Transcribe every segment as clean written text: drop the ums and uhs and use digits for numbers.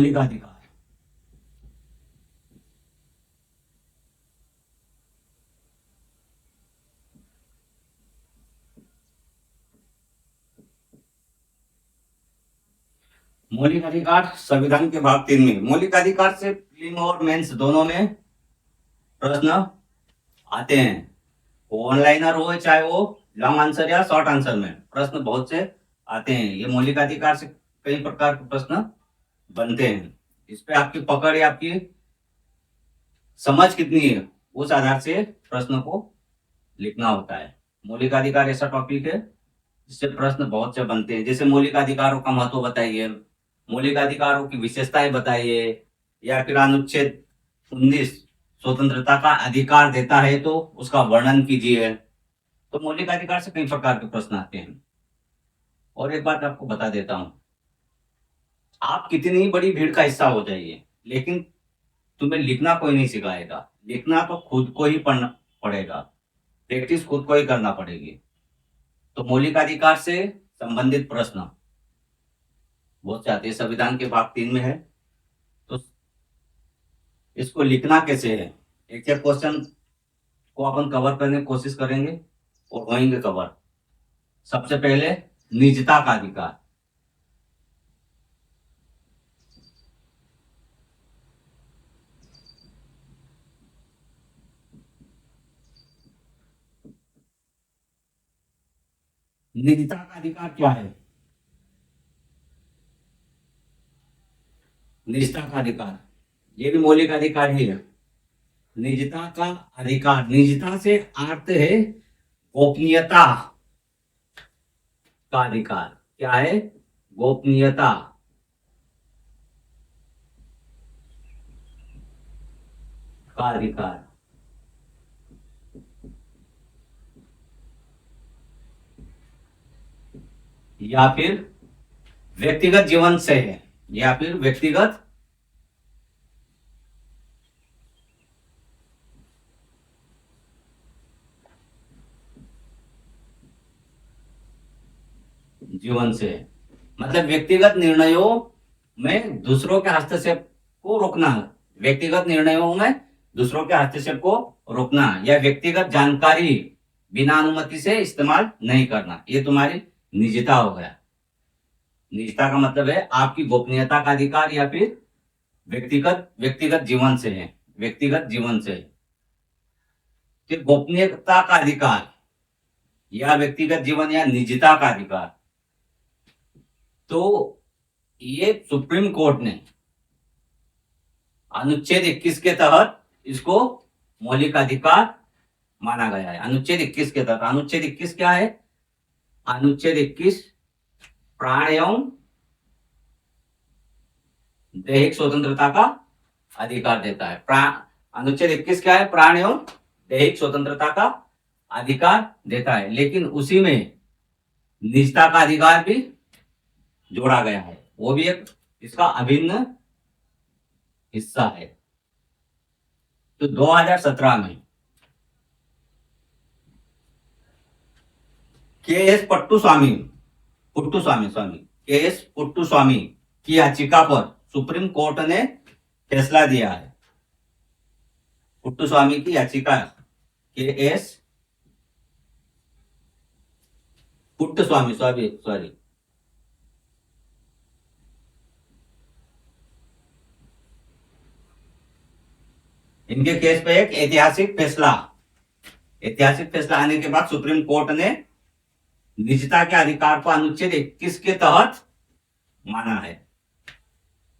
मौलिक अधिकार। मौलिक अधिकार संविधान के भाग 3 में मौलिक अधिकार से प्रीलिम और मेंस दोनों में प्रश्न आते हैं। वो ऑनलाइनर हो चाहे वो लॉन्ग आंसर या शॉर्ट आंसर में प्रश्न बहुत से आते हैं। ये मौलिक अधिकार से कई प्रकार के प्रश्न बनते हैं। इस पे आपकी पकड़ या आपकी समझ कितनी है उस आधार से प्रश्न को लिखना होता है। मौलिक अधिकार ऐसा टॉपिक है जिससे प्रश्न बहुत से बनते हैं। जैसे मौलिक अधिकारों का महत्व बताइए, मौलिक अधिकारों की विशेषताएं बताइए, या फिर अनुच्छेद 19 स्वतंत्रता का अधिकार देता है तो उसका वर्णन कीजिए। तो मौलिक अधिकार से कई प्रकार के प्रश्न आते हैं। और एक बात आपको बता देता हूं, आप कितनी बड़ी भीड़ का हिस्सा हो जाइए लेकिन तुम्हें लिखना कोई नहीं सिखाएगा। लिखना तो खुद को ही पढ़ना पड़ेगा, प्रैक्टिस खुद को ही करना पड़ेगी। तो मौलिक अधिकार से संबंधित प्रश्न बहुत से आते हैं। संविधान के भाग 3 में है तो इसको लिखना कैसे है, एक एक क्वेश्चन को अपन कवर करने की कोशिश करेंगे और होंगे कवर। सबसे पहले निजता का अधिकार। निजता का अधिकार क्या है? निजता का अधिकार ये भी मौलिक अधिकार ही है। निजता का अधिकार, निजता से अर्थ है गोपनीयता का अधिकार। क्या है? गोपनीयता का अधिकार। या फिर व्यक्तिगत जीवन से है, या फिर व्यक्तिगत जीवन से है। मतलब व्यक्तिगत निर्णयों में दूसरों के हस्तक्षेप को रोकना। व्यक्तिगत निर्णयों में दूसरों के हस्तक्षेप को रोकना या व्यक्तिगत जानकारी बिना अनुमति से इस्तेमाल नहीं करना, ये तुम्हारी निजता हो गया। निजता का मतलब है आपकी गोपनीयता का अधिकार या फिर व्यक्तिगत जीवन से है, व्यक्तिगत जीवन से है। तो गोपनीयता का अधिकार या व्यक्तिगत जीवन या निजता का अधिकार, तो ये सुप्रीम कोर्ट ने अनुच्छेद 21 के तहत इसको मौलिक अधिकार माना गया है। अनुच्छेद 21 के तहत, अनुच्छेद 21 क्या है? अनुच्छेद 21 प्राण एवं दैहिक स्वतंत्रता का अधिकार देता है। अनुच्छेद 21 क्या है? प्राण एवं दैहिक स्वतंत्रता का अधिकार देता है, लेकिन उसी में निजता का अधिकार भी जोड़ा गया है। वो भी एक इसका अभिन्न हिस्सा है। तो 2017 में के.एस. पुट्टुस्वामी की याचिका पर सुप्रीम कोर्ट ने फैसला दिया है। पुट्टुस्वामी की याचिका, के.एस. पुट्टुस्वामी सॉरी इनके केस पे एक ऐतिहासिक फैसला आने के बाद सुप्रीम कोर्ट ने निजता के अधिकार को अनुच्छेद 21 के तहत माना है।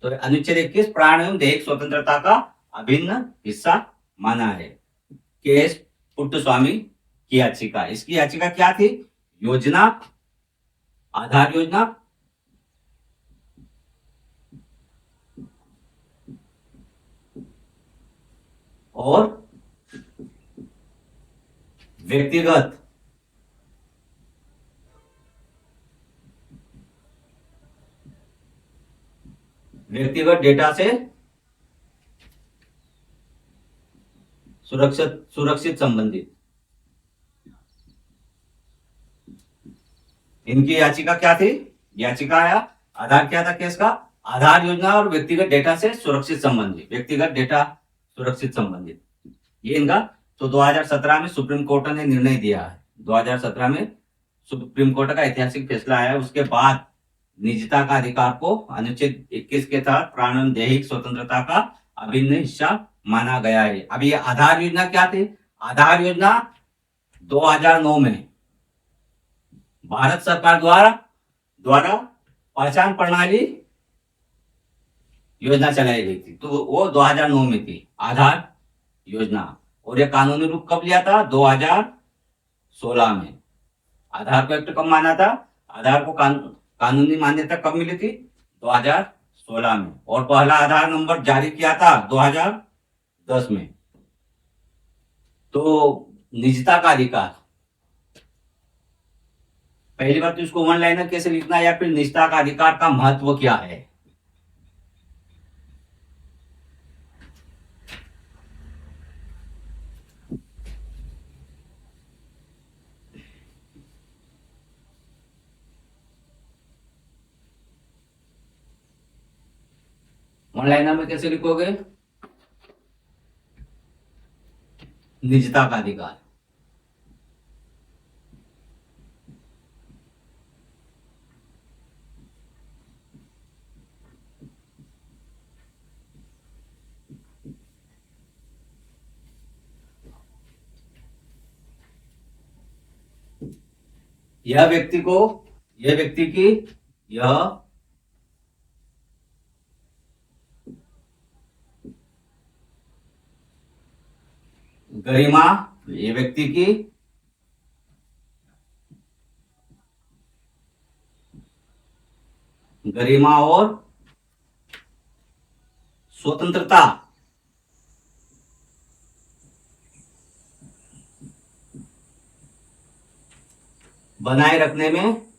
तो अनुच्छेद 21 प्राण एवं दैहिक स्वतंत्रता का अभिन्न हिस्सा माना है। के.एस. पुट्टुस्वामी की याचिका, इसकी याचिका क्या थी? योजना, आधार योजना और व्यक्तिगत डेटा से सुरक्षित संबंधित। इनकी याचिका क्या थी? याचिका या आधार क्या था केस का? आधार योजना और व्यक्तिगत डेटा से सुरक्षित संबंधित, व्यक्तिगत डेटा सुरक्षित संबंधित, ये इनका। तो 2017 में सुप्रीम कोर्ट ने निर्णय दिया है, 2017 में सुप्रीम कोर्ट का ऐतिहासिक फैसला आया। उसके बाद निजता का अधिकार को अनुच्छेद 21 के तहत प्राण एवं दैहिक स्वतंत्रता का अभिन्न हिस्सा माना गया है। अब ये आधार योजना क्या थी? आधार योजना 2009 में भारत सरकार द्वारा पहचान प्रणाली योजना चलाई गई थी, तो वो 2009 में थी आधार योजना। और ये कानूनी रूप कब लिया था? 2016 में। आधार को एक्ट कब माना था? आधार को कानूनी मान्यता कब मिली थी? 2016 में। और पहला आधार नंबर जारी किया था 2010 में। तो निजता का अधिकार, पहली बात तो इसको वन लाइनर कैसे लिखना है, या फिर निजता का अधिकार का महत्व क्या है? वन लाइनर में कैसे लिखोगे? निजता का अधिकार। यह व्यक्ति की यह गरिमा, ये व्यक्ति की गरिमा और स्वतंत्रता बनाए रखने में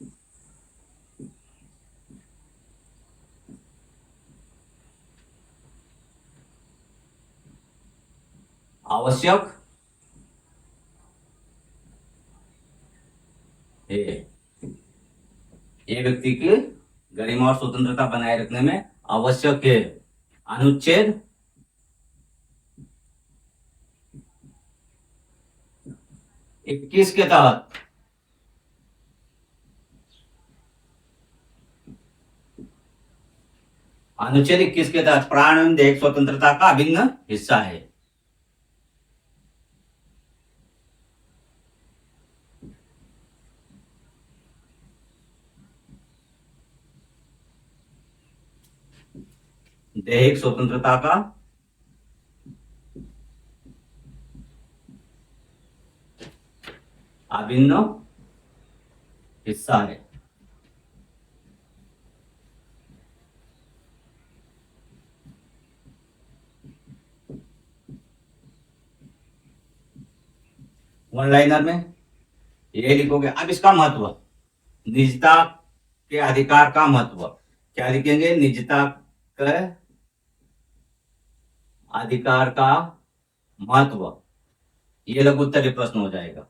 आवश्यक है। ये व्यक्ति की गरिमा और स्वतंत्रता बनाए रखने में आवश्यक है। अनुच्छेद 21 के तहत प्राण एवं दैहिक स्वतंत्रता का अभिन्न हिस्सा है। दैहिक स्वतंत्रता का अभिन्न हिस्सा है। वन लाइनर में ये लिखोगे। अब इसका महत्व, निजता के अधिकार का महत्व क्या लिखेंगे? निजता के अधिकार का महत्व, ये लघु उत्तरीय प्रश्न हो जाएगा।